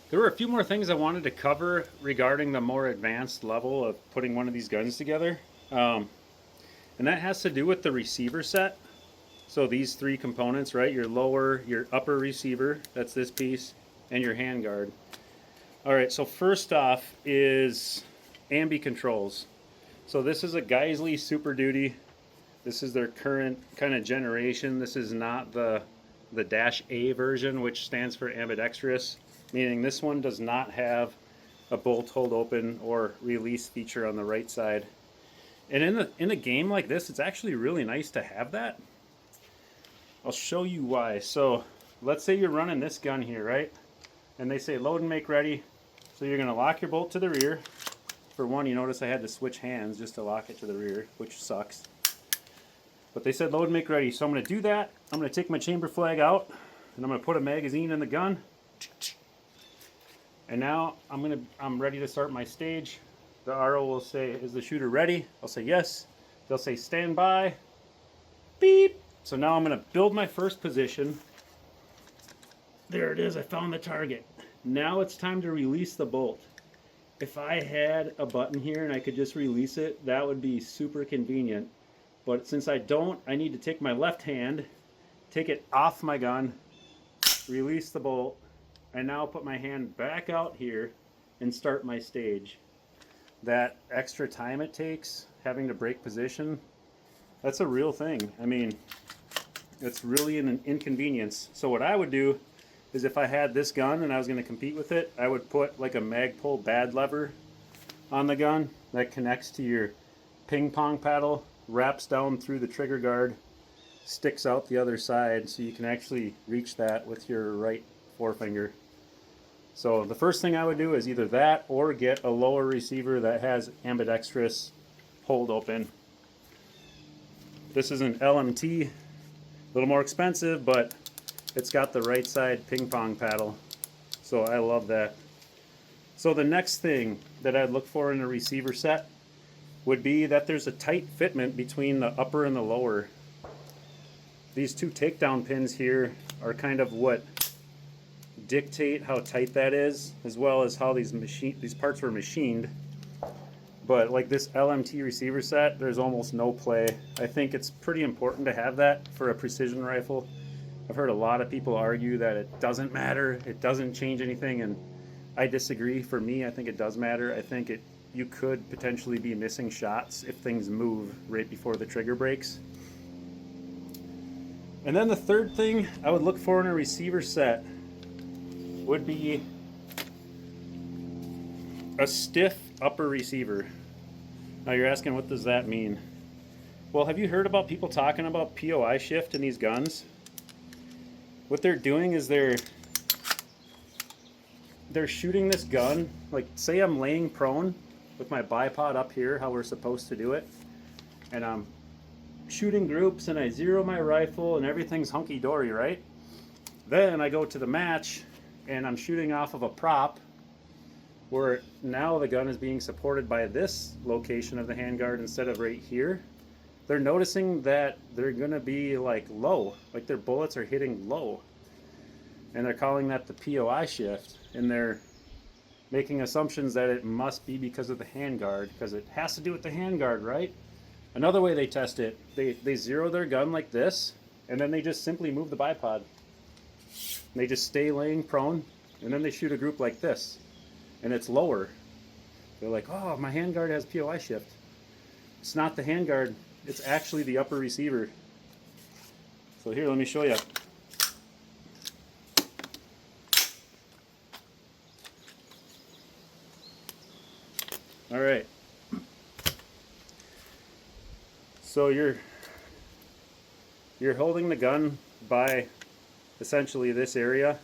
There were a few more things I wanted to cover regarding the more advanced level of putting one of these guns together. Um, and that has to do with the receiver set. So these three components, right? Your lower, your upper receiver, that's this piece, and your handguard. All right, so first off is ambi controls. So this is a Geisley Super Duty. This is their current kind of generation. This is not the Dash A version, which stands for ambidextrous, meaning this one does not have a bolt hold open or release feature on the right side. And in a game like this, it's actually really nice to have that. I'll show you why. So let's say you're running this gun here, right? And they say load and make ready. So you're going to lock your bolt to the rear. For one, you notice I had to switch hands just to lock it to the rear, which sucks. But they said load and make ready. So I'm going to do that. I'm going to take my chamber flag out and I'm going to put a magazine in the gun. And now I'm ready to start my stage. The RO will say, is the shooter ready? I'll say yes. They'll say stand by. Beep. So now I'm going to build my first position. There it is. I found the target. Now it's time to release the bolt. If I had a button here and I could just release it, that would be super convenient. But since I don't, I need to take my left hand, take it off my gun, release the bolt, and now put my hand back out here and start my stage. That extra time it takes, having to break position, that's a real thing. I mean, it's really an inconvenience. So what I would do is if I had this gun and I was going to compete with it, I would put like a Magpul bad lever on the gun that connects to your ping pong paddle, wraps down through the trigger guard, sticks out the other side so you can actually reach that with your right forefinger. So the first thing I would do is either that or get a lower receiver that has ambidextrous hold open. This is an LMT, a little more expensive, but it's got the right side ping pong paddle. So I love that. So the next thing that I'd look for in a receiver set would be that there's a tight fitment between the upper and the lower. These two takedown pins here are kind of what dictate how tight that is, as well as how these parts were machined. But like this LMT receiver set, there's almost no play. I think it's pretty important to have that for a precision rifle. I've heard a lot of people argue that it doesn't matter, it doesn't change anything, and I disagree. For me, I think it does matter. I think you could potentially be missing shots if things move right before the trigger breaks. And then the third thing I would look for in a receiver set would be a stiff upper receiver. Now you're asking, what does that mean? Well, have you heard about people talking about POI shift in these guns? What they're doing is they're shooting this gun, like say I'm laying prone with my bipod up here, how we're supposed to do it, and I'm shooting groups and I zero my rifle and everything's hunky-dory, right? Then I go to the match and I'm shooting off of a prop where now the gun is being supported by this location of the handguard instead of right here. They're noticing that they're gonna be like low, like their bullets are hitting low. And they're calling that the POI shift. And they're making assumptions that it must be because of the handguard, because it has to do with the handguard, right? Another way they test it, they zero their gun like this, and then they just simply move the bipod. They just stay laying prone, and then they shoot a group like this, and it's lower. They're like, oh, my handguard has POI shift. It's not the handguard, it's actually the upper receiver. So here, let me show you. All right. So you're holding the gun by essentially this area,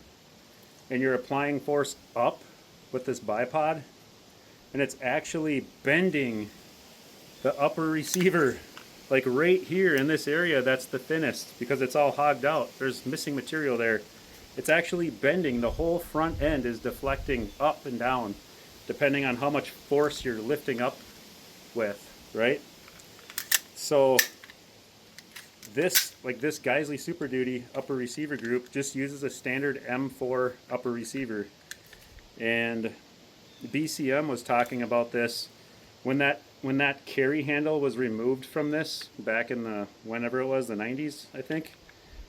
and you're applying force up with this bipod, and it's actually bending the upper receiver, like right here in this area that's the thinnest, because it's all hogged out. There's missing material there. It's actually bending. The whole front end is deflecting up and down depending on how much force you're lifting up with, right? So this, like this Geisley Super Duty upper receiver group, just uses a standard M4 upper receiver. And BCM was talking about this when that carry handle was removed from this back in the whenever it was, the 90s, I think.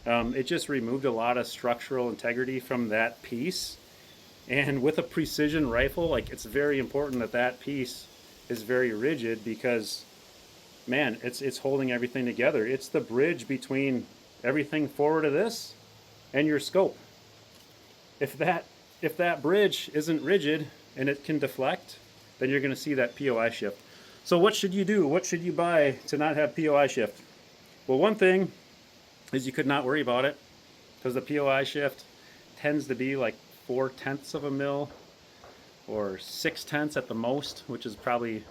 It just removed a lot of structural integrity from that piece. And with a precision rifle, like, it's very important that that piece is very rigid, because, man, it's holding everything together. It's the bridge between everything forward of this and your scope. If that bridge isn't rigid and it can deflect, then you're going to see that POI shift. So what should you do? What should you buy to not have POI shift? Well, one thing is you could not worry about it, because the POI shift tends to be like 4/10 of a mil or 6/10 at the most, which is probably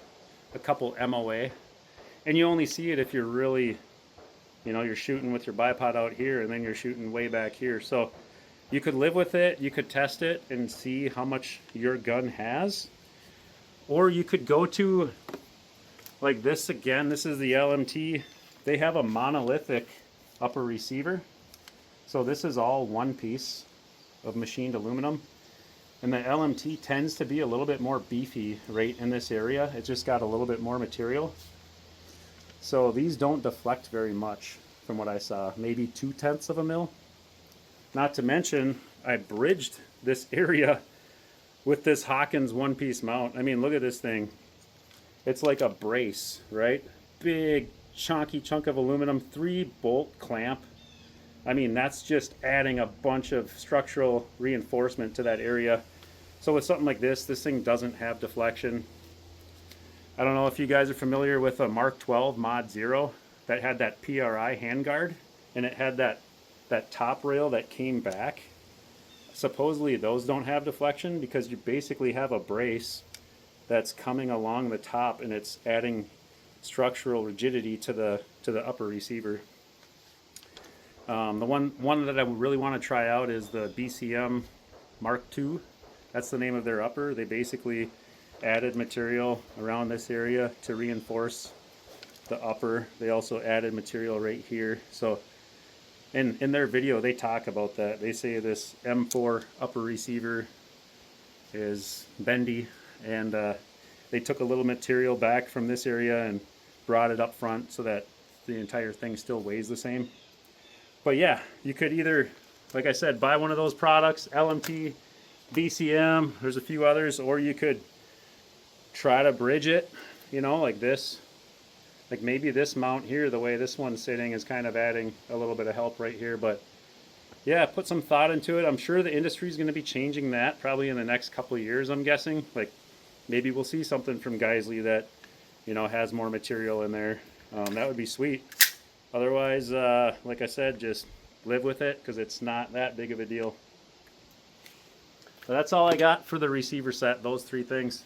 a couple MOA. And you only see it if you're really, you're shooting with your bipod out here and then you're shooting way back here. So you could live with it, you could test it and see how much your gun has. Or you could go to, like this again, this is the LMT. They have a monolithic upper receiver. So this is all one piece of machined aluminum. And the LMT tends to be a little bit more beefy right in this area. It's just got a little bit more material. So these don't deflect very much from what I saw, maybe 2/10 of a mil. Not to mention, I bridged this area with this Hawkins one-piece mount. I mean, look at this thing. It's like a brace, right? Big, chunky chunk of aluminum, 3-bolt clamp. I mean, that's just adding a bunch of structural reinforcement to that area. So with something like this thing doesn't have deflection. I don't know if you guys are familiar with a Mark 12 Mod 0 that had that PRI handguard, and it had that top rail that came back. Supposedly those don't have deflection, because you basically have a brace that's coming along the top and it's adding structural rigidity to the upper receiver. The one that I really want to try out is the BCM Mark II. That's the name of their upper. They basically added material around this area to reinforce the upper. They also added material right here. So in their video they talk about that. They say this M4 upper receiver is bendy, and they took a little material back from this area and brought it up front so that the entire thing still weighs the same. But yeah, you could either, like I said, buy one of those products, LMT, BCM, there's a few others, or you could try to bridge it, like this. Like maybe this mount here, the way this one's sitting, is kind of adding a little bit of help right here. But yeah, put some thought into it. I'm sure the industry is going to be changing that probably in the next couple of years, I'm guessing. Like maybe we'll see something from Geisley that, has more material in there. That would be sweet. Otherwise, like I said, just live with it, because it's not that big of a deal. So that's all I got for the receiver set, those 3 things.